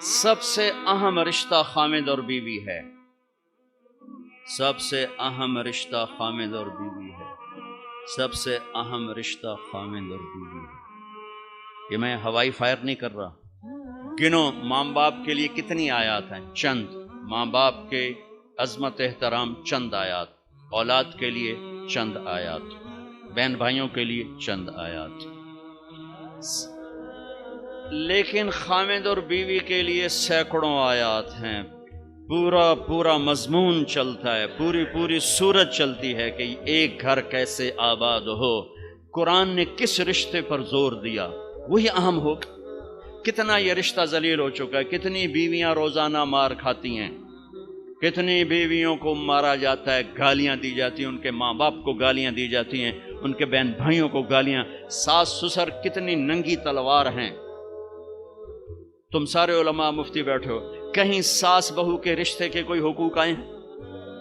سب سے اہم رشتہ خامد اور بیوی ہے، سب سے اہم رشتہ خامد اور بیوی ہے، سب سے اہم رشتہ خامد اور بیوی ہے۔ یہ میں ہوائی فائر نہیں کر رہا، گنو ماں باپ کے لیے کتنی آیات ہیں، چند ماں باپ کے عظمت احترام چند آیات، اولاد کے لیے چند آیات، بہن بھائیوں کے لیے چند آیات، لیکن خامد اور بیوی کے لیے سینکڑوں آیات ہیں، پورا مضمون چلتا ہے، پوری سورت چلتی ہے کہ ایک گھر کیسے آباد ہو۔ قرآن نے کس رشتے پر زور دیا وہی اہم ہو۔ کتنا یہ رشتہ ذلیل ہو چکا ہے، کتنی بیویاں روزانہ مار کھاتی ہیں، کتنی بیویوں کو مارا جاتا ہے، گالیاں دی جاتی ہیں، ان کے ماں باپ کو گالیاں دی جاتی ہیں، ان کے بہن بھائیوں کو گالیاں، ساس سسر کتنی ننگی تلوار ہیں۔ تم سارے علماء مفتی بیٹھے ہو، کہیں ساس بہو کے رشتے کے کوئی حقوق آئے ہیں؟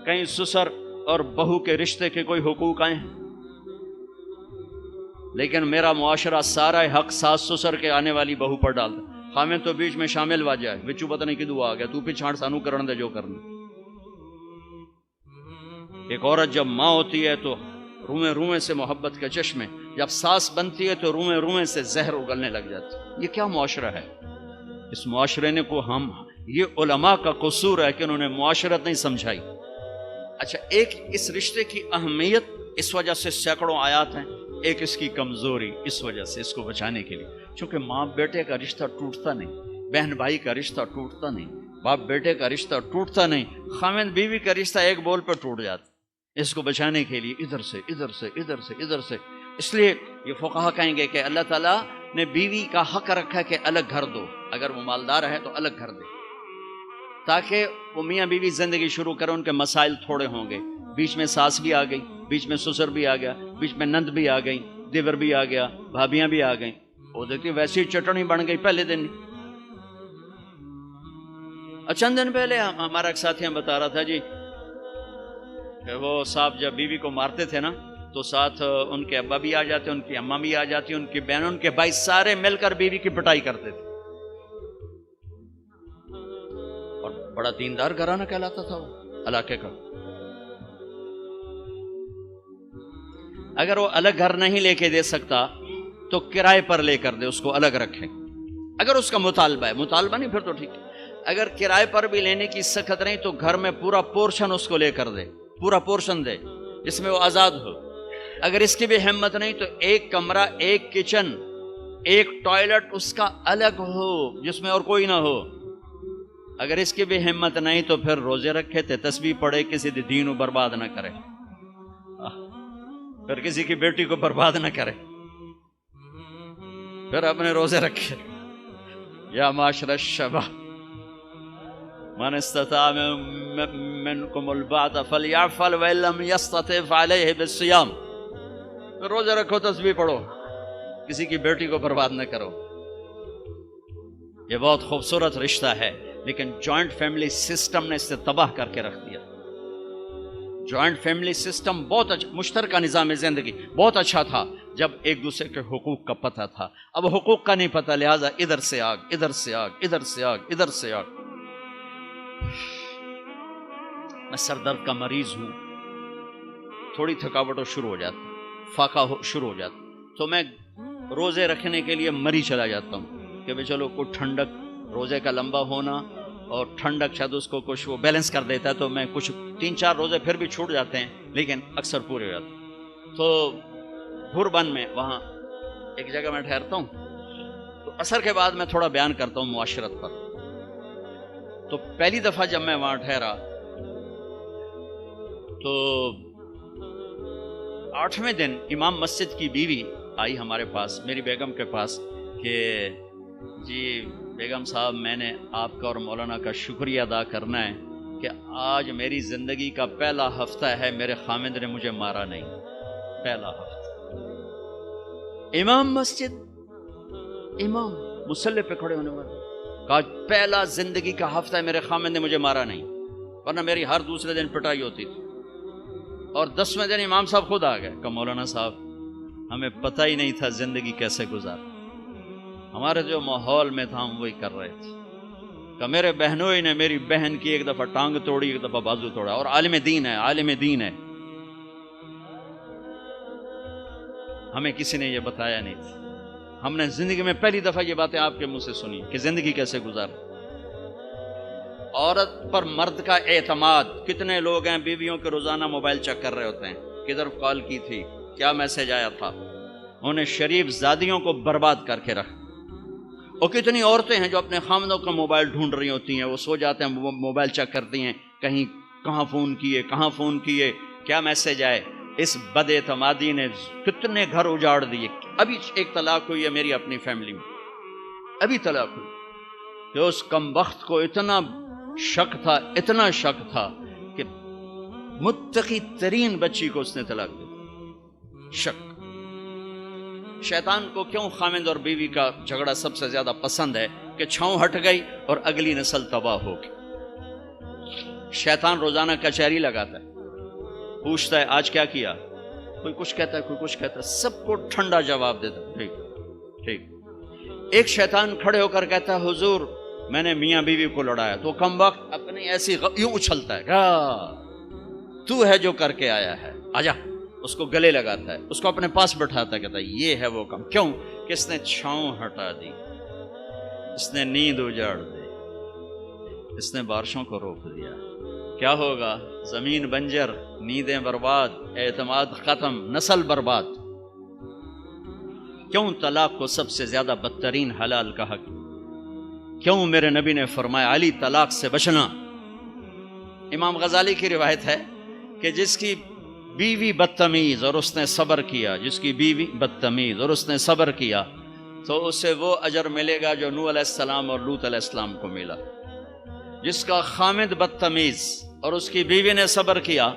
کہیں سسر اور بہو کے رشتے کے کوئی حقوق آئے ہیں؟ لیکن میرا معاشرہ سارا حق ساس سسر کے آنے والی بہو پر ڈالتا، خامد تو بیچ میں شامل ہوا جائے، بچو پتہ نہیں کدو آ گیا، تو پھر چھاڑ سانو کرن دے جو کرنا۔ ایک عورت جب ماں ہوتی ہے تو روئیں سے محبت کے چشمے، جب ساس بنتی ہے تو روئیں سے زہر اگلنے لگ جاتی۔ یہ کیا معاشرہ ہے؟ اس معاشرے نے کو ہم، یہ علماء کا قصور ہے کہ انہوں نے معاشرت نہیں سمجھائی۔ اچھا، ایک اس رشتے کی اہمیت اس وجہ سے سینکڑوں آیات ہیں، ایک اس کی کمزوری اس وجہ سے، اس کو بچانے کے لیے، چونکہ ماں بیٹے کا رشتہ ٹوٹتا نہیں، بہن بھائی کا رشتہ ٹوٹتا نہیں، باپ بیٹے کا رشتہ ٹوٹتا نہیں، خامد بیوی کا رشتہ ایک بول پر ٹوٹ جاتا۔ اس کو بچانے کے لیے ادھر سے، اس لیے یہ فقہا کہیں گے کہ اللہ تعالیٰ نے بیوی کا حق رکھا کہ الگ گھر دو، اگر وہ مالدار ہے تو الگ گھر دے، تاکہ وہ میاں بیوی زندگی شروع کریں، ان کے مسائل تھوڑے ہوں گے۔ بیچ میں ساس بھی آ گئی، بیچ میں سسر بھی آ گیا، بیچ میں نند بھی آ گئی، دیور بھی آ گیا، بھابیاں بھی آ گئیں، وہ دیکھتی ویسی چٹنی بن گئی پہلے دن۔ چند دن پہلے ہمارا ایک ساتھی ہم بتا رہا تھا جی کہ وہ صاحب جب بیوی کو مارتے تھے نا تو ساتھ ان کے ابا بھی آ جاتے، ان کی اماں بھی آ جاتی، ان کی بہن، ان کے بھائی، سارے مل کر بیوی کی پٹائی کرتے تھے، اور بڑا دیندار گھرانہ کہلاتا تھا وہ علاقے کا۔ اگر وہ الگ گھر نہیں لے کے دے سکتا تو کرائے پر لے کر دے، اس کو الگ رکھے، اگر اس کا مطالبہ ہے، مطالبہ نہیں پھر تو ٹھیک ہے۔ اگر کرائے پر بھی لینے کی سخت نہیں تو گھر میں پورا پورشن اس کو لے کر دے، پورا پورشن دے جس میں وہ آزاد ہو۔ اگر اس کی بھی ہمت نہیں تو ایک کمرہ، ایک کچن، ایک ٹوائلٹ اس کا الگ ہو جس میں اور کوئی نہ ہو۔ اگر اس کی بھی ہمت نہیں تو پھر روزے رکھے تھے، تسبیح پڑھے، کسی دین کو برباد نہ کرے، پھر کسی کی بیٹی کو برباد نہ کرے، پھر اپنے روزے رکھے۔ یا معاشر الشباب من استطاع منکم الباۃ فلیعفل وان لم یستطع فعلیہ بالصیام۔ روزے رکھو، تسبیح پڑھو، کسی کی بیٹی کو برباد نہ کرو۔ یہ بہت خوبصورت رشتہ ہے، لیکن جوائنٹ فیملی سسٹم نے اسے تباہ کر کے رکھ دیا۔ جوائنٹ فیملی سسٹم بہت اچھا، مشترکہ نظام زندگی بہت اچھا تھا جب ایک دوسرے کے حقوق کا پتہ تھا، اب حقوق کا نہیں پتہ، لہٰذا ادھر سے آگ، ادھر سے آگ، ادھر سے آگ، ادھر سے آگ۔ میں سر درد کا مریض ہوں، تھوڑی تھکاوٹ شروع ہو جاتا، فاقہ شروع ہو جاتا، تو میں روزے رکھنے کے لیے مری چلا جاتا ہوں کہ بھئی چلو کوئی ٹھنڈک، روزے کا لمبا ہونا اور ٹھنڈک شاید اس کو کچھ وہ بیلنس کر دیتا ہے، تو میں کچھ 3-4 روزے پھر بھی چھوٹ جاتے ہیں لیکن اکثر پورے ہو جاتے ہیں۔ تو بھوربن میں وہاں ایک جگہ میں ٹھہرتا ہوں، تو عصر کے بعد میں تھوڑا بیان کرتا ہوں معاشرت پر۔ تو پہلی دفعہ جب میں وہاں ٹھہرا تو 8ویں دن امام مسجد کی بیوی آئی ہمارے پاس، میری بیگم کے پاس، کہ جی بیگم صاحب، میں نے آپ کا اور مولانا کا شکریہ ادا کرنا ہے کہ آج میری زندگی کا پہلا ہفتہ ہے میرے خامد نے مجھے مارا نہیں، پہلا ہفتہ۔ امام مسجد، امام مصلی پہ کھڑے ہونے والے، کہا پہلا زندگی کا ہفتہ ہے میرے خامد نے مجھے مارا نہیں، ورنہ میری ہر دوسرے دن پٹائی ہوتی تھی۔ اور 10ویں دن امام صاحب خود آ گئے، کہا مولانا صاحب ہمیں پتہ ہی نہیں تھا زندگی کیسے گزار، ہمارے جو ماحول میں تھا ہم وہی کر رہے تھے۔ کہ میرے بہنوئی نے میری بہن کی ایک دفعہ ٹانگ توڑی، ایک دفعہ بازو توڑا، اور عالم دین ہے، عالم دین ہے. ہمیں کسی نے یہ بتایا نہیں تھا. ہم نے زندگی میں پہلی دفعہ یہ باتیں آپ کے منہ سے سنی کہ زندگی کیسے گزار. عورت پر مرد کا اعتماد. کتنے لوگ ہیں بیویوں کے روزانہ موبائل چیک کر رہے ہوتے ہیں، کدھر کال کی تھی، کیا میسج آیا تھا. انہیں شریف زادیوں کو برباد کر کے رکھ. اور کتنی عورتیں ہیں جو اپنے خامدوں کا موبائل ڈھونڈ رہی ہوتی ہیں، وہ سو جاتے ہیں موبائل چیک کرتی ہیں، کہیں کہاں فون کیے، کیا میسج آئے. اس بد اعتمادی نے کتنے گھر اجاڑ دیے. ابھی ایک طلاق ہوئی ہے میری اپنی فیملی میں، ابھی طلاق ہوئی، کہ اس کم وقت کو اتنا شک تھا کہ متقی ترین بچی کو اس نے طلاق دی. شک. شیطان کو کیوں خامند اور بیوی کا جھگڑا سب سے زیادہ پسند ہے کہ چھاؤں ہٹ گئی اور اگلی نسل تباہ ہوگی. شیطان روزانہ کچہری لگاتا ہے، پوچھتا ہے آج کیا کیا، کوئی کچھ کہتا ہے، کوئی کچھ کہتا ہے، سب کو ٹھنڈا جواب دیتا ہے ٹھیک. ایک شیطان کھڑے ہو کر کہتا ہے حضور میں نے میاں بیوی کو لڑایا، تو کم وقت اپنی ایسی یوں اچھلتا ہے، تو ہے جو کر کے آیا ہے، آجا. اس کو گلے لگاتا ہے، اس کو اپنے پاس بٹھاتا ہے، کہتا ہے یہ ہے وہ کام. کیوں کہ اس نے چھاؤں ہٹا دی، اس نے نیند اجاڑ دی، اس نے بارشوں کو روک دیا. کیا ہوگا؟ زمین بنجر، نیندیں برباد، اعتماد ختم، نسل برباد. کیوں طلاق کو سب سے زیادہ بدترین حلال کہا؟ کیوں میرے نبی نے فرمایا علی طلاق سے بچنا. امام غزالی کی روایت ہے کہ جس کی بیوی بدتمیز اور اس نے صبر کیا، جس کی بیوی بدتمیز اور اس نے صبر کیا، تو اسے وہ اجر ملے گا جو نوح علیہ السلام اور لوط علیہ السلام کو ملا. جس کا خامد بدتمیز اور اس کی بیوی نے صبر کیا،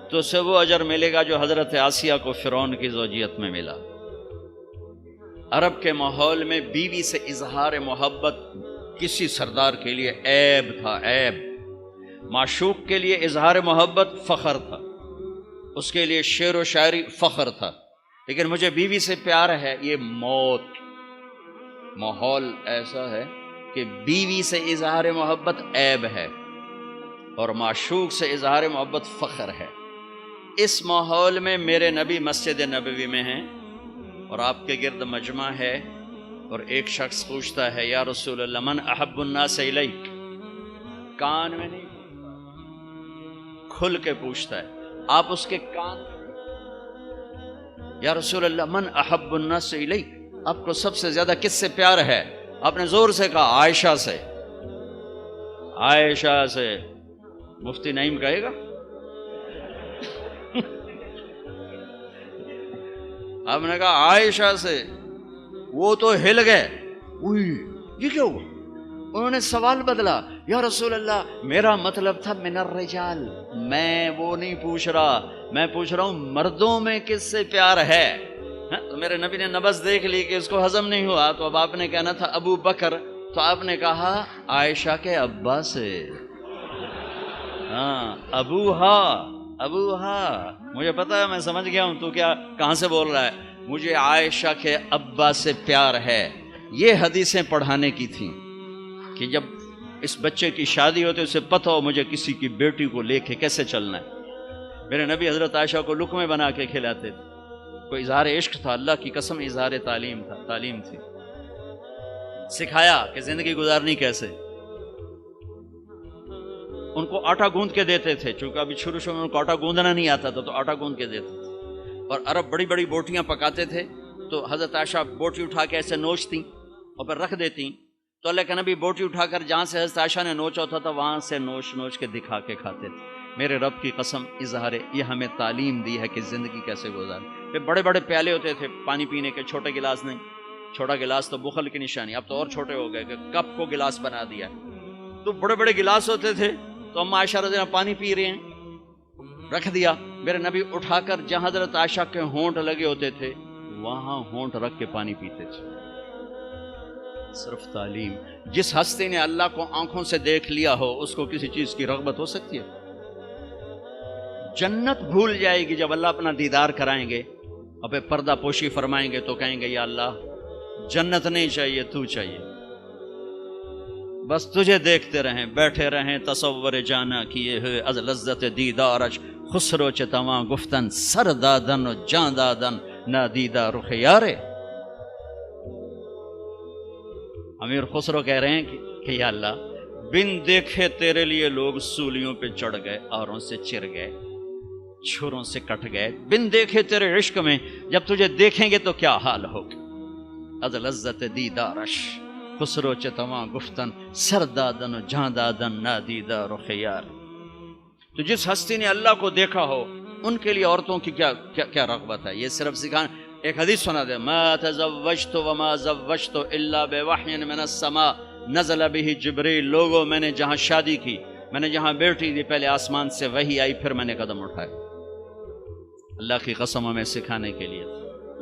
تو اسے وہ اجر ملے گا جو حضرت آسیہ کو فرعون کی زوجیت میں ملا. عرب کے ماحول میں بیوی سے اظہار محبت کسی سردار کے لیے عیب تھا، عیب. معشوق کے لیے اظہار محبت فخر تھا، اس کے لیے شعر و شاعری فخر تھا. لیکن مجھے بیوی سے پیار ہے، یہ موت. ماحول ایسا ہے کہ بیوی سے اظہار محبت عیب ہے اور معشوق سے اظہار محبت فخر ہے. اس ماحول میں میرے نبی مسجد نبوی میں ہیں اور آپ کے گرد مجمع ہے، اور ایک شخص پوچھتا ہے یا رسول اللہ من احب الناس الیک. کان میں نہیں، کھل کے پوچھتا ہے. آپ اس کے کان، یا رسول اللہ من احب الناس الیک، آپ کو سب سے زیادہ کس سے پیار ہے؟ آپ نے زور سے کہا عائشہ سے. عائشہ سے. مفتی نعیم کہے گا؟ آپ نے کہا عائشہ سے. وہ تو ہل گئے، یہ کیا ہوا؟ انہوں نے سوال بدلا، یا رسول اللہ میرا مطلب تھا من الرجال، میں وہ نہیں پوچھ رہا، میں پوچھ رہا ہوں مردوں میں کس سے پیار ہے. تو میرے نبی نے نبض دیکھ لی کہ اس کو ہضم نہیں ہوا، تو اب آپ نے کہنا تھا ابو بکر، تو آپ نے کہا عائشہ کے ابا سے. ہاں ابوہا. مجھے پتا ہے، میں سمجھ گیا ہوں تو کیا کہاں سے بول رہا ہے. مجھے عائشہ کے ابا سے پیار ہے. یہ حدیثیں پڑھانے کی تھیں کہ جب اس بچے کی شادی ہوتی اسے پتہ ہو مجھے کسی کی بیٹی کو لے کے کیسے چلنا ہے. میرے نبی حضرت عائشہ کو لقمے بنا کے کھلاتے تھے. کوئی اظہار عشق تھا، اللہ کی قسم اظہار تعلیم تھی. سکھایا کہ زندگی گزارنی کیسے. ان کو آٹا گوندھ کے دیتے تھے، چونکہ ابھی شروع میں ان کو آٹا گوندنا نہیں آتا تھا، تو آٹا گوندھ کے دیتے تھے. اور عرب بڑی بڑی بوٹیاں پکاتے تھے، تو حضرت عائشہ بوٹی اٹھا کے ایسے نوچتی اور پھر رکھ دیتی. تو اللہ کے نبی بوٹی اٹھا کر جہاں سے حضرت عائشہ نے نوچا ہوتا تھا وہاں سے نوچ کے دکھا کے کھاتے تھے. میرے رب کی قسم اظہار یہ ہمیں تعلیم دی ہے کہ زندگی کیسے گزارے. پھر بڑے بڑے پیالے ہوتے تھے پانی پینے کے، چھوٹے گلاس نہیں. چھوٹا گلاس تو بخل کی نشانی، اب تو اور چھوٹے ہو گئے کہ کپ کو گلاس بنا دیا. تو بڑے بڑے گلاس ہوتے تھے، تو اما عائشہ رضی اللہ عنہا پانی پی رہے ہیں، رکھ دیا. میرے نبی اٹھا کر جہاں حضرت عائشہ کے ہونٹ لگے ہوتے تھے وہاں ہونٹ رکھ کے پانی پیتے تھے. صرف تعلیم. جس ہستی نے اللہ کو آنکھوں سے دیکھ لیا ہو اس کو کسی چیز کی رغبت ہو سکتی ہے؟ جنت بھول جائے گی جب اللہ اپنا دیدار کرائیں گے، اب پردہ پوشی فرمائیں گے تو کہیں گے یا اللہ جنت نہیں چاہیے، تو چاہیے. بس تجھے دیکھتے رہیں، بیٹھے رہیں تصور جانا کیے ہوئے از لذت دیدارش، خسرو چتواں گفتن سر دادن و جان دادن نادیدہ رخ یارے۔ امیر خسرو کہہ رہے ہیں کہ یا اللہ، بن دیکھے تیرے لیے لوگ سولیوں پہ چڑھ گئے، آروں سے چر گئے، چھروں سے کٹ گئے، بن دیکھے تیرے عشق میں جب تجھے دیکھیں گے تو کیا حال ہوگا۔ از لذت دیدارش خسرو چتواں گفتن سر دادن و جان دادن نادیدہ رخ یار۔ تو جس ہستی نے اللہ کو دیکھا ہو ان کے لیے عورتوں کی کیا رغبت ہے؟ یہ صرف سکھانا۔ ایک حدیث سنا دے، ما تزوجت وما زوجت الا بوحی من السماء نزل به جبریل۔ لوگوں، میں نے جہاں شادی کی، میں نے جہاں بیٹی دی، پہلے آسمان سے وحی آئی، پھر میں نے قدم اٹھائے۔ اللہ کی قسم ہمیں سکھانے کے لیے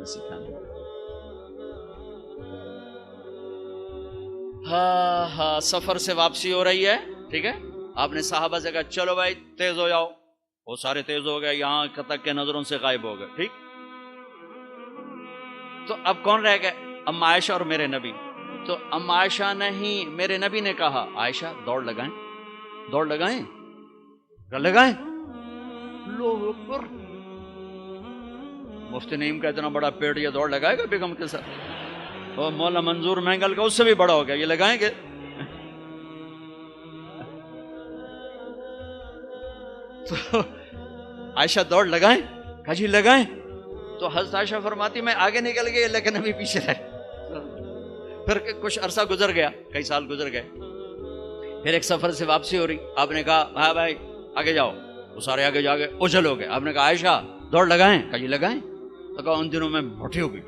سکھانے۔ ہاں سفر سے واپسی ہو رہی ہے، ٹھیک ہے، آپ نے صحابہ سے کہا چلو بھائی تیز ہو جاؤ، وہ سارے تیز ہو گئے، یہاں تک کہ نظروں سے غائب ہو گئے، ٹھیک۔ تو اب کون رہ گئے؟ اما عائشہ اور میرے نبی۔ تو اما عائشہ نہیں، میرے نبی نے کہا عائشہ دوڑ لگائیں، دوڑ لگائیں، لگائیں۔ اللہ اکبر، مفتی نعیم کا اتنا بڑا پیٹ، یہ دوڑ لگائے گا بیگم کے ساتھ؟ اور مولا منظور مینگل کا اس سے بھی بڑا ہو گیا، یہ لگائیں گے؟ تو عائشہ دوڑ لگائیں، کہا جی لگائیں۔ تو حضرت عائشہ فرماتی میں آگے نکل گئی لیکن ابھی پیچھے رہے۔ پھر کچھ عرصہ گزر گیا، کئی سال گزر گئے، پھر ایک سفر سے واپسی ہو رہی، آپ نے کہا ہاں بھائی آگے جاؤ، وہ سارے آگے جا گئے، اجل ہو گئے۔ آپ نے کہا عائشہ دوڑ لگائیں، کہا جی لگائیں۔ تو کہا ان دنوں میں موٹی ہو گئی،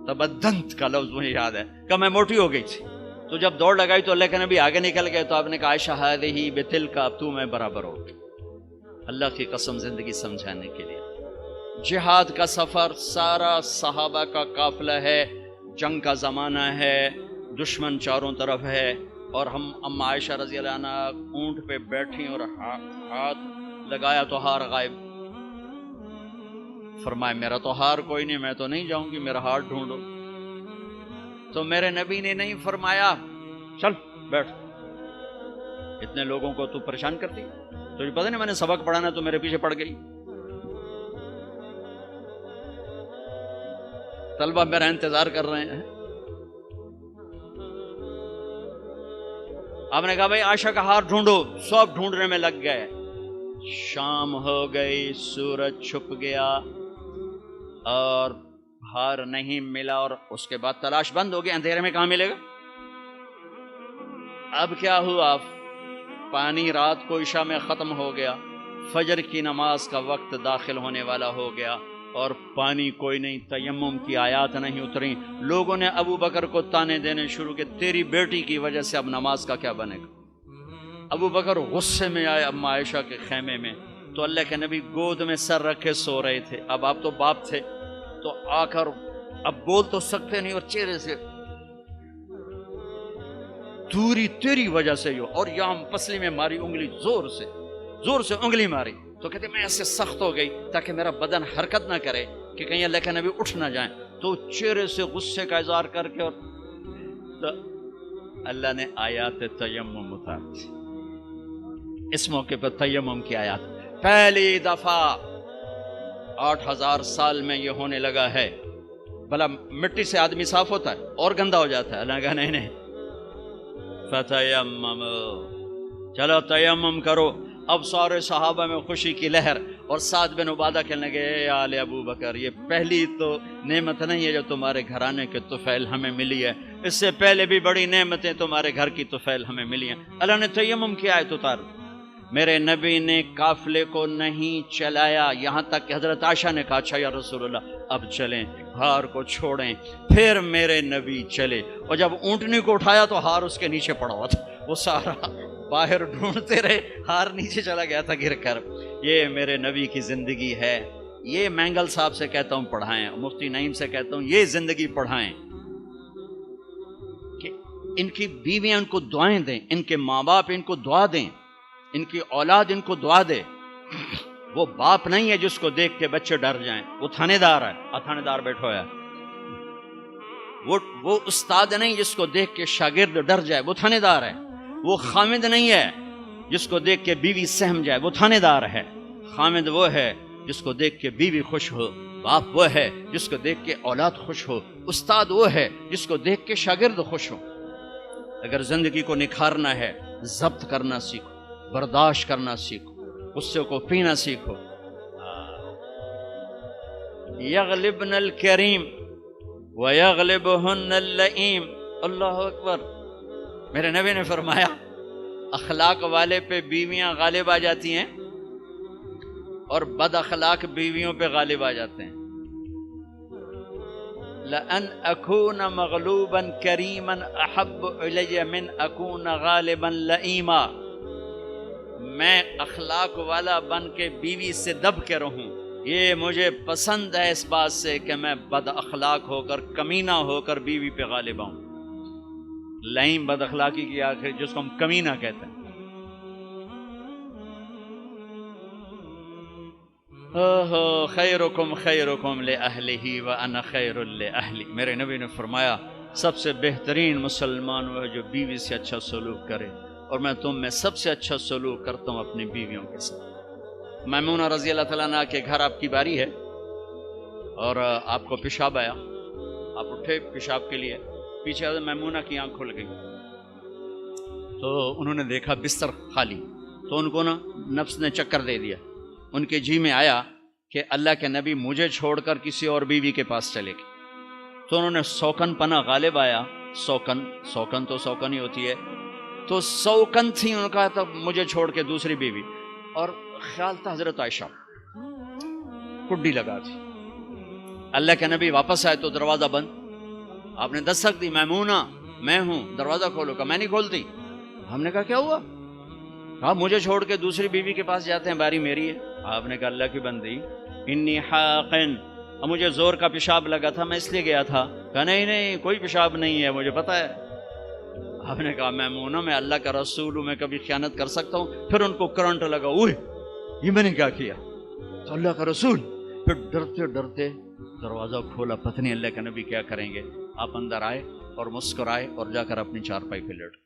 تبدنت کا لفظ مجھے یاد ہے، کہ میں موٹی ہو گئی تھی۔ تو جب دوڑ لگائی تو لیکن ابھی آگے نکل گئے، تو آپ نے کہا عائشہ ہذہ بتلک، اب تو میں برابر ہو گئی۔ اللہ کی قسم زندگی سمجھانے کے لیے جہاد کا سفر سارا صحابہ کا قافلہ ہے، جنگ کا زمانہ ہے، دشمن چاروں طرف ہے، اور ہم اما عائشہ رضی اللہ عنہ اونٹ پہ بیٹھی اور ہاتھ لگایا تو ہار غائب۔ فرمایا میرا تو ہار کوئی نہیں، میں تو نہیں جاؤں گی، میرا ہار ڈھونڈو۔ تو میرے نبی نے نہیں فرمایا چل بیٹھ، اتنے لوگوں کو تو پریشان کرتی، تجھے پتہ نہیں میں نے سبق پڑھانا تو میرے پیچھے پڑ گئی۔ طلبہ میرا انتظار کر رہے ہیں۔ آپ نے کہا بھائی عائشہ کا ہار ڈھونڈو، سب ڈھونڈنے میں لگ گئے۔ شام ہو گئی، سورج چھپ گیا اور ہار نہیں ملا، اور اس کے بعد تلاش بند ہو گئی، اندھیرے میں کہاں ملے گا؟ اب کیا ہوا؟ پانی رات کو عشاء میں ختم ہو گیا، فجر کی نماز کا وقت داخل ہونے والا ہو گیا، اور پانی کوئی نہیں، تیمم کی آیات نہیں اتری۔ لوگوں نے ابو بکر کو تانے دینے شروع کہ تیری بیٹی کی وجہ سے اب نماز کا کیا بنے گا؟ ابو بکر غصے میں آئے اما عائشہ کے خیمے میں، تو اللہ کے نبی گود میں سر رکھے سو رہے تھے۔ اب آپ تو باپ تھے، تو آ کر اب بول تو سکتے نہیں، اور چہرے سے دوری تیری وجہ سے ہو، اور یہاں پسلی میں ماری انگلی، زور سے انگلی ماری۔ تو کہتے میں ایسے سخت ہو گئی تاکہ میرا بدن حرکت نہ کرے کہ کہیں اللہ کے نبی اٹھ نہ جائیں۔ تو چہرے سے غصے کا اظہار کر کے، اور تو اللہ نے آیات تیمم اتاری۔ اس موقع پر تیمم کی آیات پہلی دفعہ 8000 سال میں یہ ہونے لگا ہے۔ بھلا مٹی سے آدمی صاف ہوتا ہے اور گندا ہو جاتا ہے؟ اللہ نے کہا نہیں، فتیمم، چلو تیمم کرو۔ اب سارے صحابہ میں خوشی کی لہر، اور سعد بن عبادہ کہنے لگے اے آل ابو بکر، یہ پہلی تو نعمت نہیں ہے جو تمہارے گھرانے کے طفیل ہمیں ملی ہے، اس سے پہلے بھی بڑی نعمتیں تمہارے گھر کی طفیل ہمیں ملی ہیں۔ اللہ نے تیمم کی آیت اتار۔ میرے نبی نے قافلے کو نہیں چلایا، یہاں تک کہ حضرت عائشہ نے کہا اچھا یا رسول اللہ اب چلیں، ہار کو چھوڑیں۔ پھر میرے نبی چلے، اور جب اونٹنی کو اٹھایا تو ہار اس کے نیچے پڑا ہوا تھا، وہ سارا باہر ڈھونڈتے رہے، ہار نیچے چلا گیا تھا گر کر۔ یہ میرے نبی کی زندگی ہے، یہ مینگل صاحب سے کہتا ہوں پڑھائیں، مفتی نعیم سے کہتا ہوں یہ زندگی پڑھائیں، کہ ان کی بیویاں ان کو دعائیں دیں، ان کے ماں باپ ان کو دعا دیں، ان کی اولاد ان کو دعا دے۔ وہ باپ نہیں ہے جس کو دیکھ کے بچے ڈر جائیں، وہ تھانے دار ہے، تھانے دار بیٹھا ہے، وہ استاد نہیں جس کو دیکھ کے شاگرد ڈر جائے، وہ تھانے دار ہے۔ وہ خامد نہیں ہے جس کو دیکھ کے بیوی سہم جائے، وہ تھانے دار ہے۔ خامد وہ ہے جس کو دیکھ کے بیوی خوش ہو، باپ وہ ہے جس کو دیکھ کے اولاد خوش ہو، استاد وہ ہے جس کو دیکھ کے شاگرد خوش ہو۔ اگر زندگی کو نکھارنا ہے، ضبط کرنا سیکھو، برداشت کرنا سیکھو، غصے کو پینا سیکھو۔ یغلبن الکریم ویغلبہن اللئیم۔ اللہ اکبر۔ میرے نبی نے فرمایا اخلاق والے پہ بیویاں غالب آ جاتی ہیں اور بد اخلاق بیویوں پہ غالب آ جاتے ہیں۔ لَأَنْ أَكُونَ مَغْلُوبًا كَرِيمًا أَحَبُّ إِلَيَّ مِنْ أَكُونَ غَالِبًا لَئِيمًا۔ میں اخلاق والا بن کے بیوی سے دب کے رہوں، یہ مجھے پسند ہے اس بات سے کہ میں بد اخلاق ہو کر، کمینہ ہو کر بیوی پہ غالب آؤں۔ لئیم بد اخلاقی کی آخر جس کو ہم کمینہ کہتے ہیں۔ خیرکم خیرکم لأہلہ وانا خیر لأہلی۔ میرے نبی نے فرمایا سب سے بہترین مسلمان وہ ہے جو بیوی سے اچھا سلوک کرے، اور میں تم میں سب سے اچھا سلوک کرتا ہوں اپنی بیویوں کے ساتھ۔ میمونہ رضی اللہ تعالیٰ عنہ کے گھر آپ کی باری ہے اور آپ کو پیشاب آیا، آپ اٹھے پیشاب کے لیے، پیچھے میمونہ کی آنکھ کھل گئی تو انہوں نے دیکھا بستر خالی، تو ان کو نا نفس نے چکر دے دیا، ان کے جی میں آیا کہ اللہ کے نبی مجھے چھوڑ کر کسی اور بیوی کے پاس چلے گئے، تو انہوں نے سوکن پنا غالب آیا، سوکن تو سوکن ہی ہوتی ہے، تو سوکن تھی، انہوں نے کہا تھا مجھے چھوڑ کے دوسری بیوی، اور خیال تھا حضرت عائشہ کڈی لگا تھی۔ اللہ کے نبی واپس آئے تو دروازہ بند، آپ نے دستک دی، میمونہ میں ہوں، دروازہ کھولو، کہا میں نہیں کھولتی۔ ہم نے کہا کیا ہوا؟ کہا مجھے چھوڑ کے دوسری بیوی کے پاس جاتے ہیں، باری میری ہے۔ آپ نے کہا اللہ کی بندی انی حاقن، مجھے زور کا پیشاب لگا تھا میں اس لیے گیا تھا۔ کہا نہیں کوئی پیشاب نہیں ہے، مجھے پتا ہے۔ آپ نے کہا میمونہ میں اللہ کا رسول ہوں، میں کبھی خیانت کر سکتا ہوں؟ پھر ان کو کرنٹ لگا، اوہ یہ میں نے کیا کیا، تو اللہ کا رسول، پھر ڈرتے ڈرتے دروازہ کھولا، پتہ نہیں اللہ کے نبی کیا کریں گے۔ آپ اندر آئے اور مسکرائے اور جا کر اپنی چارپائی پہ لیٹ